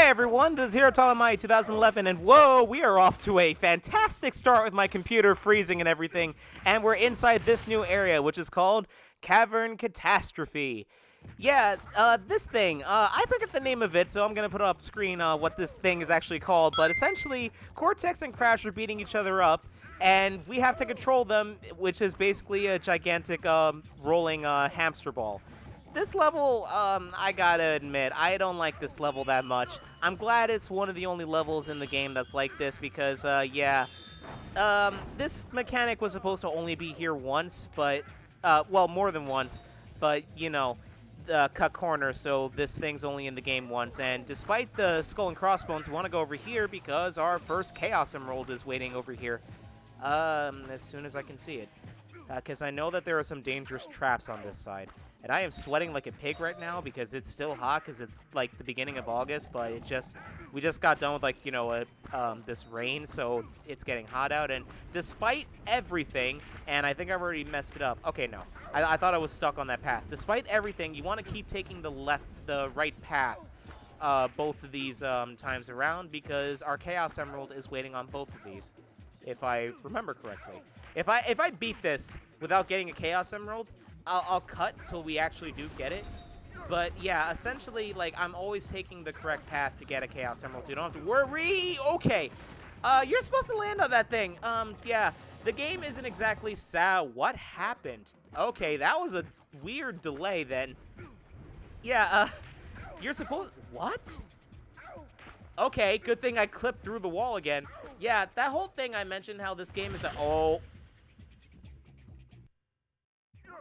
everyone, this is Hero Talamai 2011, and whoa, we are off to a fantastic start with my computer freezing and everything, and we're inside this new area, which is called Cavern Catastrophe. Yeah, this thing, I forget the name of it, so I'm gonna put up screen what this thing is actually called, but essentially, Cortex and Crash are beating each other up, and we have to control them, which is basically a gigantic, rolling, hamster ball. This level, I gotta admit, I don't like this level that much. I'm glad it's one of the only levels in the game that's like this because, yeah. This mechanic was supposed to only be here once, but, well, more than once, but, you know, cut corners, so this thing's only in the game once. And despite the skull and crossbones, we want to go over here because our first Chaos Emerald is waiting over here. As soon as I can see it. Because I know that there are some dangerous traps on this side. And I am sweating like a pig right now because it's still hot because it's like the beginning of August, but we just got done with like, you know, this rain, so it's getting hot out. And despite everything, and I think I've already messed it up. Okay, no, I thought I was stuck on that path. Despite everything, you want to keep taking the right path, both of these times around because our Chaos Emerald is waiting on both of these, if I remember correctly. If I beat this without getting a Chaos Emerald, I'll cut till we actually do get it. But yeah, essentially, like, I'm always taking the correct path to get a Chaos Emerald, so you don't have to worry. Okay, you're supposed to land on that thing. Yeah, the game isn't exactly sad. What happened? Okay, that was a weird delay then. Yeah, you're supposed... What? Okay, good thing I clipped through the wall again. Yeah, that whole thing I mentioned, how this game is a... Oh...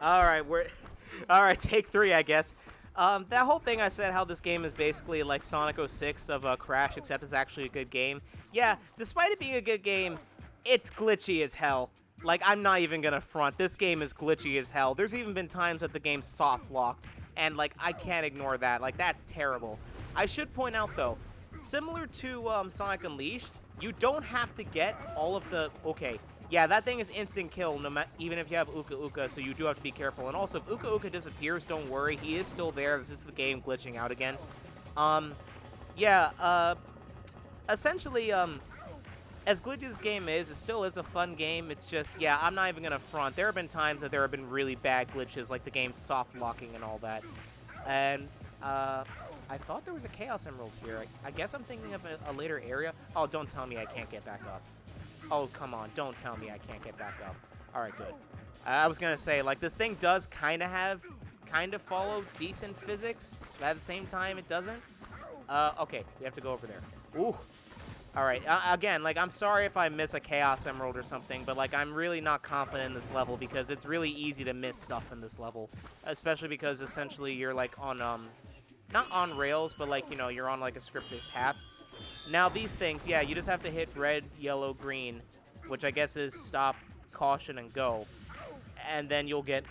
Alright, Alright, take 3, I guess. That whole thing I said, how this game is basically like Sonic 06 of Crash, except it's actually a good game. Yeah, despite it being a good game, it's glitchy as hell. Like, I'm not even gonna front. This game is glitchy as hell. There's even been times that the game's soft-locked, and, like, I can't ignore that. Like, that's terrible. I should point out, though, similar to Sonic Unleashed, you don't have to get all of the... Okay. Yeah, that thing is instant kill, even if you have Uka Uka, so you do have to be careful. And also, if Uka Uka disappears, don't worry, he is still there. This is the game glitching out again. Yeah, essentially, as glitchy as this game is, it still is a fun game. It's just, yeah, I'm not even gonna front. There have been times that there have been really bad glitches, like the game soft-locking and all that. And, I thought there was a Chaos Emerald here. I guess I'm thinking of a later area. Oh, don't tell me I can't get back up. Oh, come on, don't tell me I can't get back up. Alright, good. I was gonna say, like, this thing does kind of follow decent physics, but at the same time, it doesn't. Okay, we have to go over there. Ooh. Alright, again, like, I'm sorry if I miss a Chaos Emerald or something, but, like, I'm really not confident in this level because it's really easy to miss stuff in this level. Especially because, essentially, you're, like, on, not on rails, but, like, you know, you're on, like, a scripted path. Now, these things, yeah, you just have to hit red, yellow, green, which I guess is stop, caution, and go. And then you'll get,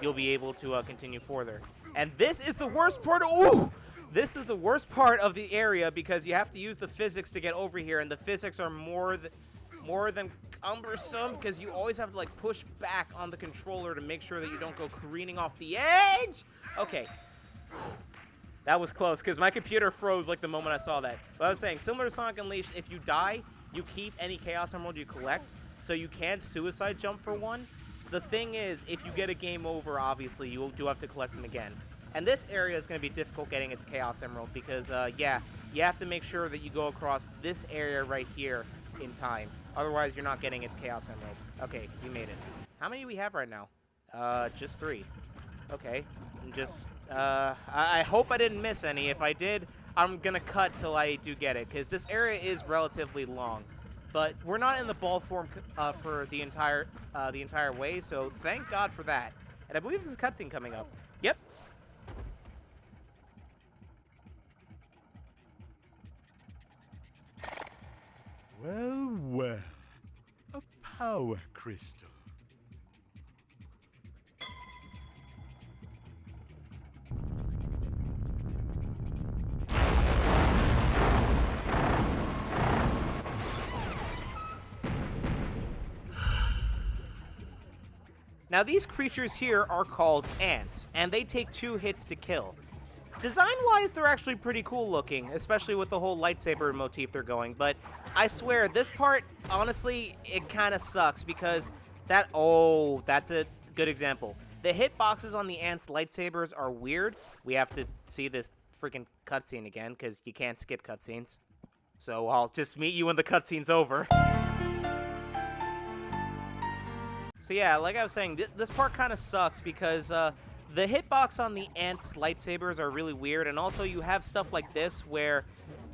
you'll be able to continue further. And this is the worst part. Ooh! This is the worst part of the area because you have to use the physics to get over here, and the physics are more than cumbersome because you always have to, like, push back on the controller to make sure that you don't go careening off the edge. Okay. That was close, because my computer froze, like, the moment I saw that. But I was saying, similar to Sonic Unleashed, if you die, you keep any Chaos Emerald you collect, so you can't suicide jump for one. The thing is, if you get a game over, obviously, you do have to collect them again. And this area is going to be difficult getting its Chaos Emerald, because, yeah, you have to make sure that you go across this area right here in time. Otherwise, you're not getting its Chaos Emerald. Okay, we made it. How many do we have right now? Just 3. Okay, I'm just... I hope I didn't miss any. If I did, I'm gonna cut till I do get it, because this area is relatively long. But we're not in the ball form for the entire way, so thank God for that. And I believe there's a cutscene coming up. Yep. Well, well. A power crystal. Now, these creatures here are called ants, and they take 2 hits to kill. Design-wise, they're actually pretty cool looking, especially with the whole lightsaber motif they're going, but I swear, this part, honestly, it kind of sucks because oh, that's a good example. The hitboxes on the ants' lightsabers are weird. We have to see this freaking cutscene again, because you can't skip cutscenes. So I'll just meet you when the cutscene's over. So yeah, like I was saying, this part kind of sucks because the hitbox on the ants' lightsabers are really weird, and also you have stuff like this where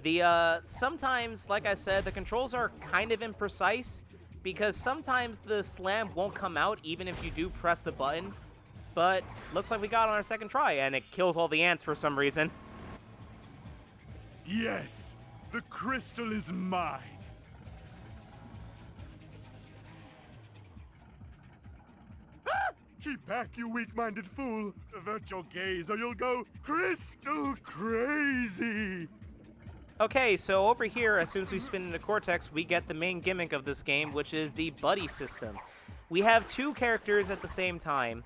the sometimes, like I said, the controls are kind of imprecise because sometimes the slam won't come out even if you do press the button. But looks like we got it on our second try, and it kills all the ants for some reason. Yes, the crystal is mine. Ah! Keep back, you weak-minded fool. Avert your gaze or you'll go crystal crazy. Okay, so over here, as soon as we spin into Cortex, we get the main gimmick of this game, which is the buddy system. We have two characters at the same time.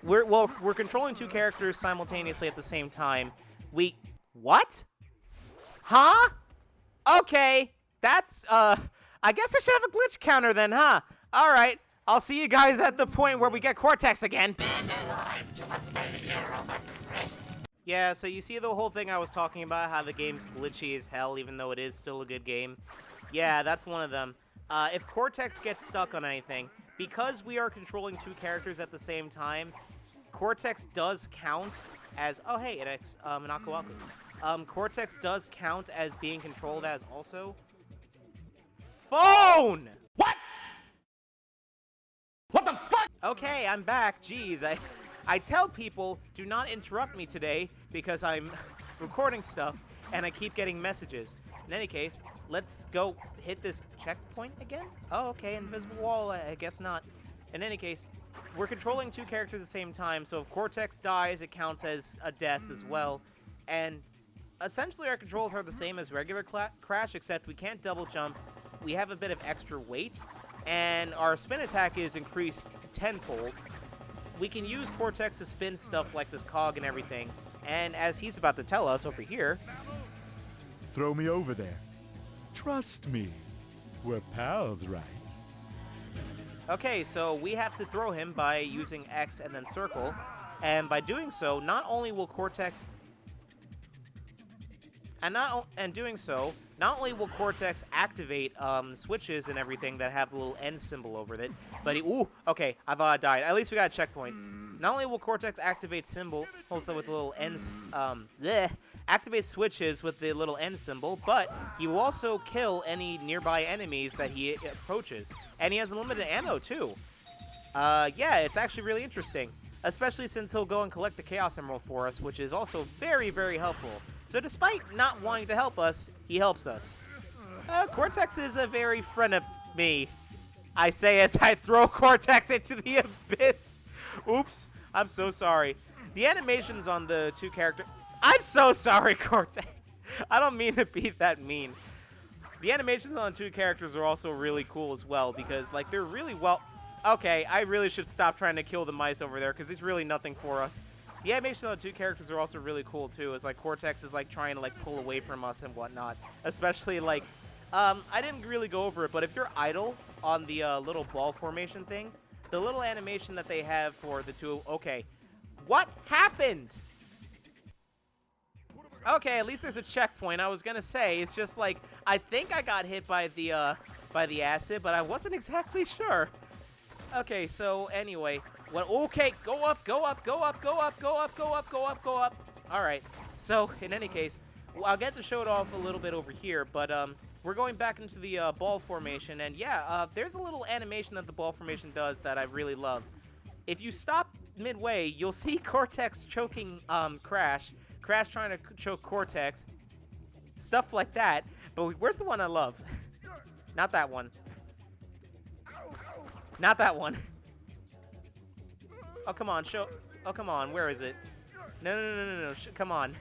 We're controlling two characters simultaneously at the same time. What? Huh? Okay, that's, I guess I should have a glitch counter then, huh? Alright, I'll see you guys at the point where we get Cortex again. Yeah, so you see the whole thing I was talking about, how the game's glitchy as hell, even though it is still a good game? Yeah, that's one of them. If Cortex gets stuck on anything, because we are controlling two characters at the same time, Cortex does count as... Oh, hey, it's Minako Aku. Cortex does count as being controlled as also... Phone! What? What the fuck? Okay, I'm back. Jeez, I tell people, do not interrupt me today, because I'm recording stuff, and I keep getting messages. In any case, let's go hit this checkpoint again? Oh, okay, invisible wall, I guess not. In any case, we're controlling two characters at the same time, so if Cortex dies, it counts as a death as well. And essentially our controls are the same as regular Crash, except we can't double jump, we have a bit of extra weight, and our spin attack is increased tenfold. We can use Cortex to spin stuff like this cog and everything, and as he's about to tell us over here... Throw me over there. Trust me. We're pals, right? Okay, so we have to throw him by using X and then circle, and by doing so, not only will Cortex... not only will Cortex activate switches and everything that have the little end symbol over it, but ooh, okay, I thought I died. At least we got a checkpoint. Not only will Cortex activate symbols with the little end, activate switches with the little end symbol, but he will also kill any nearby enemies that he approaches, and he has unlimited ammo too. Yeah, it's actually really interesting, especially since he'll go and collect the Chaos Emerald for us, which is also very, very helpful. So despite not wanting to help us, he helps us. Cortex is a very friend of me, I say as I throw Cortex into the abyss. Oops, I'm so sorry. The animations on the two characters... I'm so sorry, Cortex. I don't mean to be that mean. The animations on the two characters are also really cool as well, because, like, they're really well... Okay, I really should stop trying to kill the mice over there, because it's really nothing for us. The animation on the two characters are also really cool, too, as, like, Cortex is, like, trying to, like, pull away from us and whatnot. Especially, like, I didn't really go over it, but if you're idle on the little ball formation thing, the little animation that they have for the two... Okay, what happened? Okay, at least there's a checkpoint. I was gonna say, it's just, like, I think I got hit by the acid, but I wasn't exactly sure. Okay, so anyway, okay, go up, go up, go up, go up, go up, go up, go up, go up. All right. So in any case, I'll get to show it off a little bit over here, but we're going back into the ball formation, and yeah, there's a little animation that the ball formation does that I really love. If you stop midway, you'll see Cortex choking Crash, Crash trying to choke Cortex, stuff like that. But where's the one I love? Not that one. Not that one. Oh, come on, show... Oh, come on, where is it? No, no, no, no, no, no. Come on.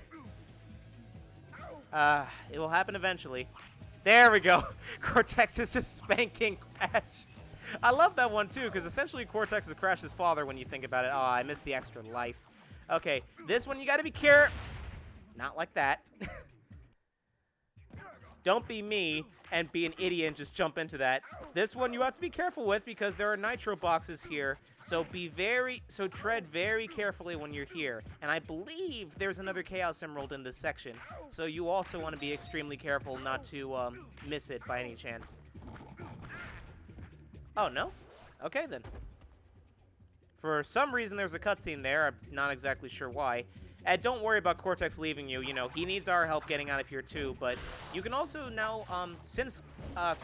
It will happen eventually. There we go. Cortex is just spanking Crash. I love that one, too, because essentially Cortex is Crash's father when you think about it. Oh, I missed the extra life. Okay, this one you gotta be careful. Not like that. Don't be me and be an idiot and just jump into that. This one you have to be careful with because there are nitro boxes here. So tread very carefully when you're here. And I believe there's another Chaos Emerald in this section. So you also want to be extremely careful not to miss it by any chance. Oh, no? Okay, then. For some reason, there's a cutscene there. I'm not exactly sure why. And don't worry about Cortex leaving you. You know, he needs our help getting out of here, too. But you can also now, since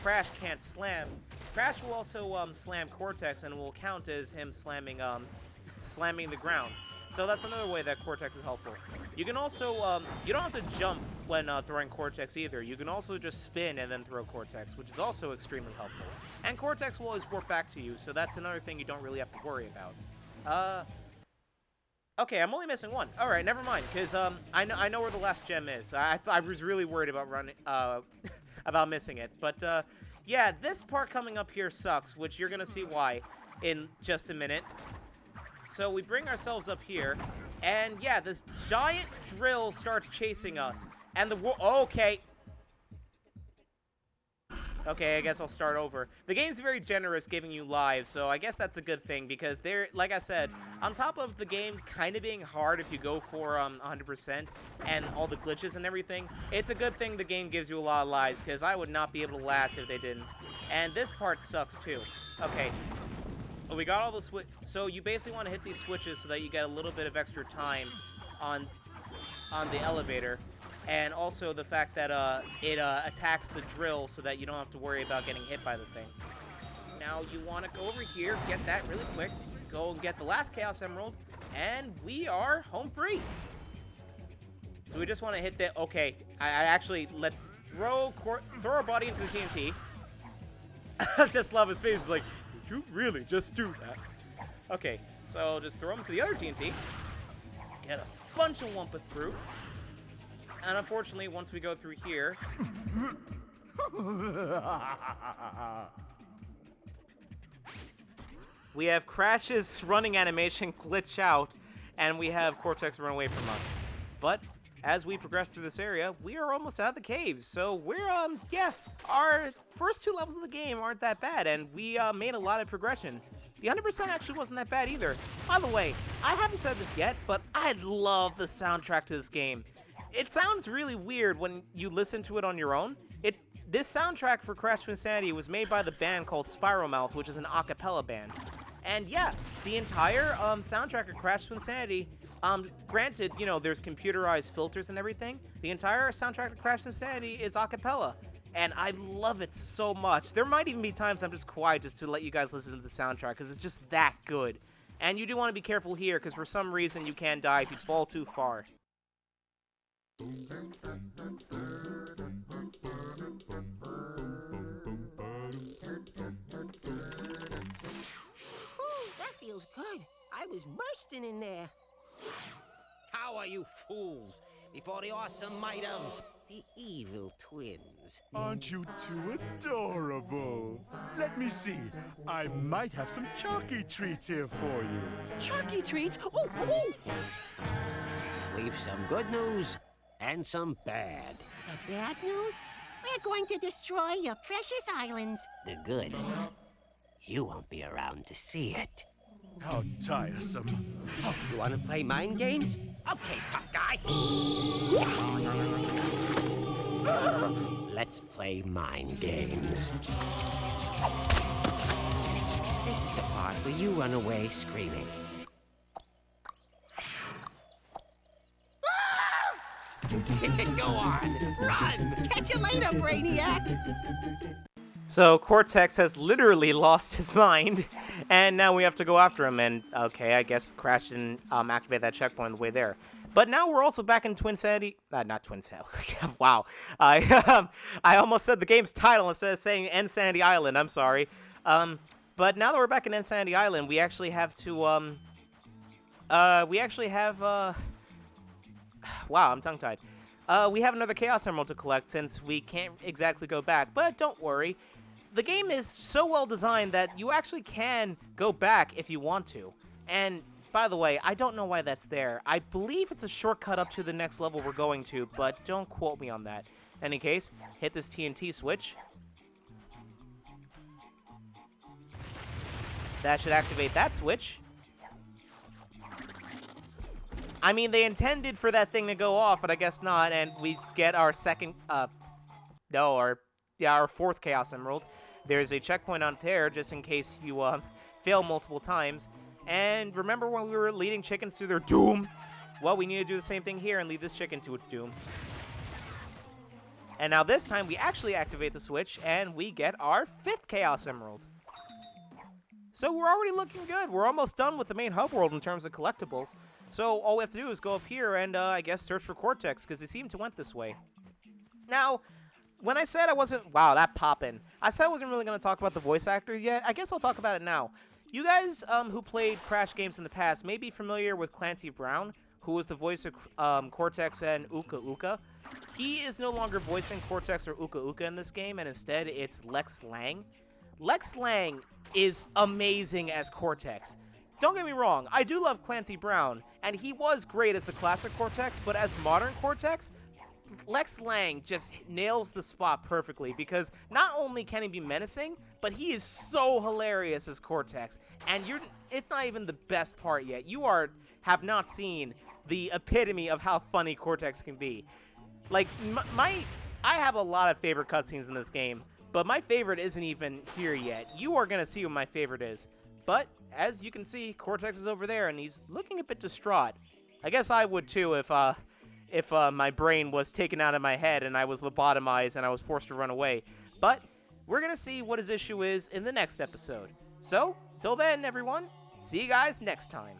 Crash can't slam, Crash will also slam Cortex, and it will count as him slamming the ground. So that's another way that Cortex is helpful. You can also, you don't have to jump when throwing Cortex either. You can also just spin and then throw Cortex, which is also extremely helpful. And Cortex will always warp back to you, so that's another thing you don't really have to worry about. Okay, I'm only missing one. All right, never mind, because I know where the last gem is. I was really worried about about missing it. But yeah, this part coming up here sucks, which you're gonna see why in just a minute. So we bring ourselves up here, and yeah, this giant drill starts chasing us, and okay. Okay, I guess I'll start over. The game's very generous giving you lives, so I guess that's a good thing, because like I said, on top of the game kind of being hard if you go for 100% and all the glitches and everything, it's a good thing the game gives you a lot of lives, because I would not be able to last if they didn't. And this part sucks too. Okay, we got all the so you basically want to hit these switches so that you get a little bit of extra time on the elevator. And also the fact that it attacks the drill so that you don't have to worry about getting hit by the thing. Now you want to go over here, get that really quick, go and get the last Chaos Emerald, and we are home free. So we just want to hit the... Okay, I actually... Let's throw our body into the TNT. I just love his face. He's like, did you really just do that? Okay, so just throw him to the other TNT. Get a bunch of Wumpa through. And unfortunately, once we go through here... we have Crash's running animation glitch out, and we have Cortex run away from us. But as we progress through this area, we are almost out of the caves. So we're, yeah, our first two levels of the game aren't that bad, and we made a lot of progression. The 100% actually wasn't that bad either. By the way, I haven't said this yet, but I love the soundtrack to this game. It sounds really weird when you listen to it on your own. This soundtrack for Crash Twinsanity was made by the band called Spiralmouth, which is an a cappella band. And yeah, the entire soundtrack of Crash Twinsanity, granted, you know, there's computerized filters and everything. The entire soundtrack of Crash Twinsanity is a cappella. And I love it so much. There might even be times I'm just quiet just to let you guys listen to the soundtrack, because it's just that good. And you do want to be careful here, because for some reason you can die if you fall too far. Ooh, that feels good. I was bursting in there. How are you fools before the awesome might of the evil twins? Aren't you two adorable? Let me see. I might have some chalky treats here for you. Chalky treats? Oh, oh! We've some good news and some bad. The bad news? We're going to destroy your precious islands. The good, you won't be around to see it. How tiresome. Oh, you want to play mind games? Okay, tough guy. Let's play mind games. This is the part where you run away screaming. Go on, run! Catch you later, Brainiac! So Cortex has literally lost his mind, and now we have to go after him, and okay, I guess Crash didn't activate that checkpoint on the way there. But now we're also back in Twinsanity, not Twinsanity, wow. I almost said the game's title instead of saying Insanity Island, I'm sorry. But now that we're back in Insanity Island, we actually have to, wow, I'm tongue-tied. We have another Chaos Emerald to collect since we can't exactly go back, but don't worry. The game is so well designed that you actually can go back if you want to. And by the way, I don't know why that's there. I believe it's a shortcut up to the next level we're going to, but don't quote me on that. In any case, hit this TNT switch. That should activate that switch. I mean, they intended for that thing to go off, but I guess not, and we get our our fourth Chaos Emerald. There's a checkpoint on there, just in case you fail multiple times. And remember when we were leading chickens to their doom? Well, we need to do the same thing here and lead this chicken to its doom. And now this time, we actually activate the switch, and we get our fifth Chaos Emerald. So we're already looking good. We're almost done with the main hub world in terms of collectibles. So all we have to do is go up here and, I guess, search for Cortex, because they seem to went this way. Now, when I said I wasn't... Wow, that poppin'. I said I wasn't really going to talk about the voice actors yet. I guess I'll talk about it now. You guys who played Crash games in the past may be familiar with Clancy Brown, who was the voice of Cortex and Uka Uka. He is no longer voicing Cortex or Uka Uka in this game, and instead it's Lex Lang. Lex Lang is amazing as Cortex. Don't get me wrong, I do love Clancy Brown, and he was great as the classic Cortex, but as modern Cortex, Lex Lang just nails the spot perfectly, because not only can he be menacing, but he is so hilarious as Cortex, and it's not even the best part yet. You have not seen the epitome of how funny Cortex can be. Like, I have a lot of favorite cutscenes in this game, but my favorite isn't even here yet. You are going to see what my favorite is. But, as you can see, Cortex is over there, and he's looking a bit distraught. I guess I would too if my brain was taken out of my head and I was lobotomized and I was forced to run away. But we're going to see what his issue is in the next episode. So, till then, everyone, see you guys next time.